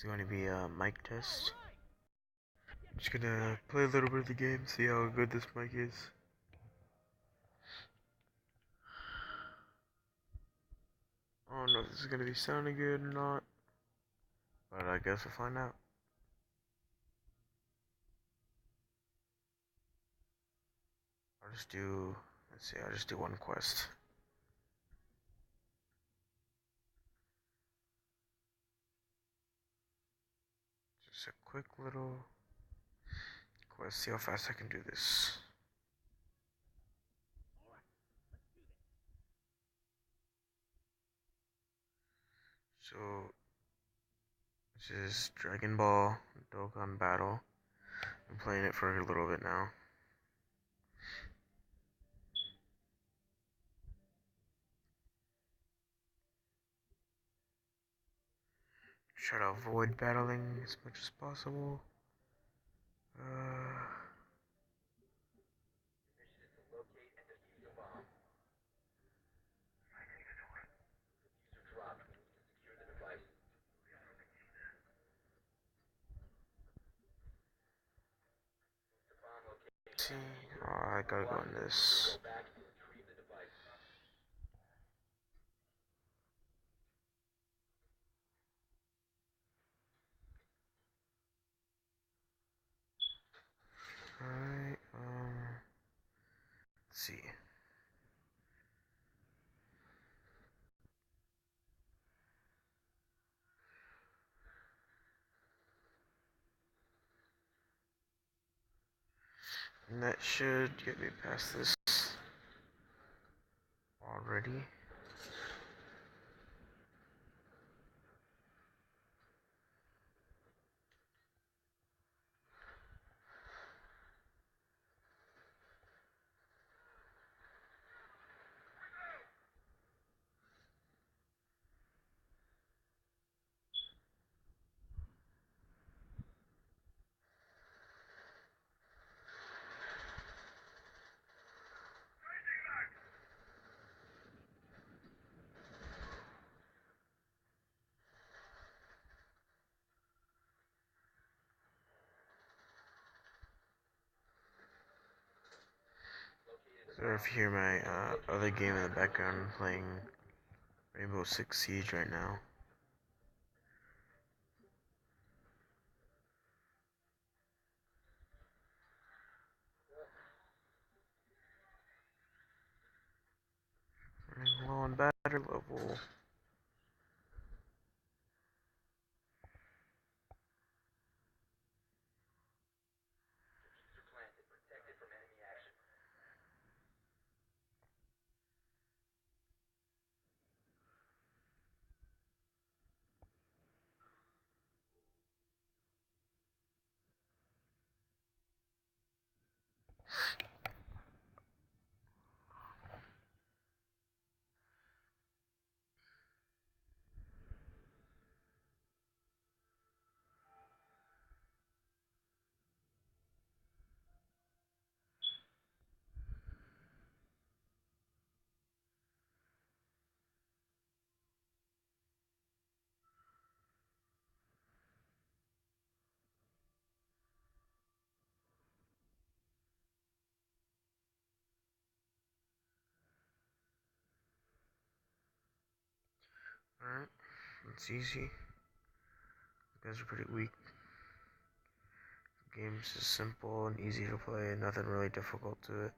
It's going to be a mic test. Just gonna play a little bit of the game, see how good this mic is. I don't know if this is gonna be sounding good or not, but I guess we'll find out. I'll just do one quest. Just a quick little quest, see how fast I can do this. So, this is Dragon Ball Dokkan Battle. I'm playing it for a little bit now. Try to avoid battling as much as possible. See, I gotta go in this. Alright, let's see. And that should get me past this already. So if you hear my other game in the background, I'm playing Rainbow Six Siege right now. Running low on battery level. Alright, it's easy. You guys are pretty weak. The game's just simple and easy to play, nothing really difficult to it.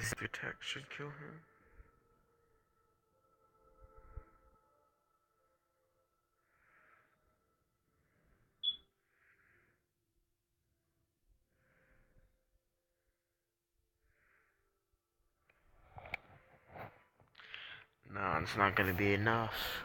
The attack should kill him. No, it's not gonna be enough.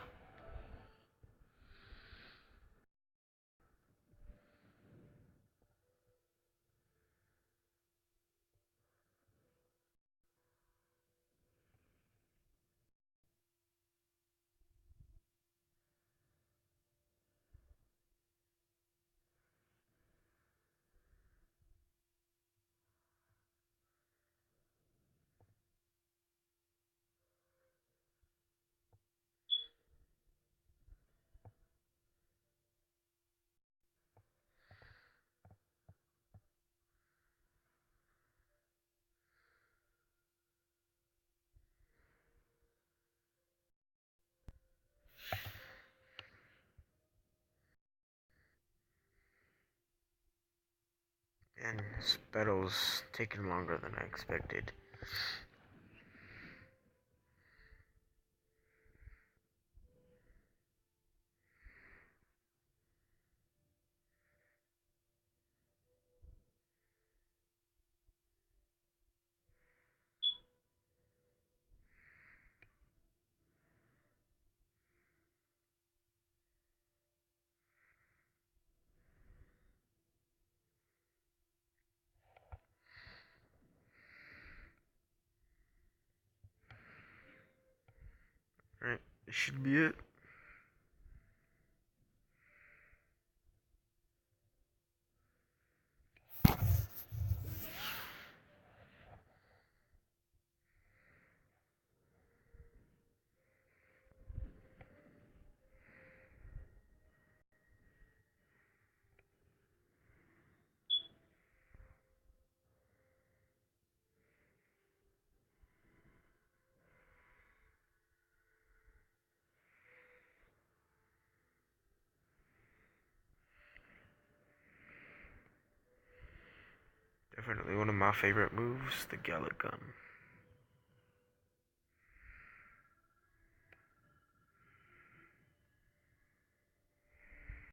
And this battle's taking longer than I expected. Alright, this should be it. Definitely one of my favorite moves, the Galick Gun.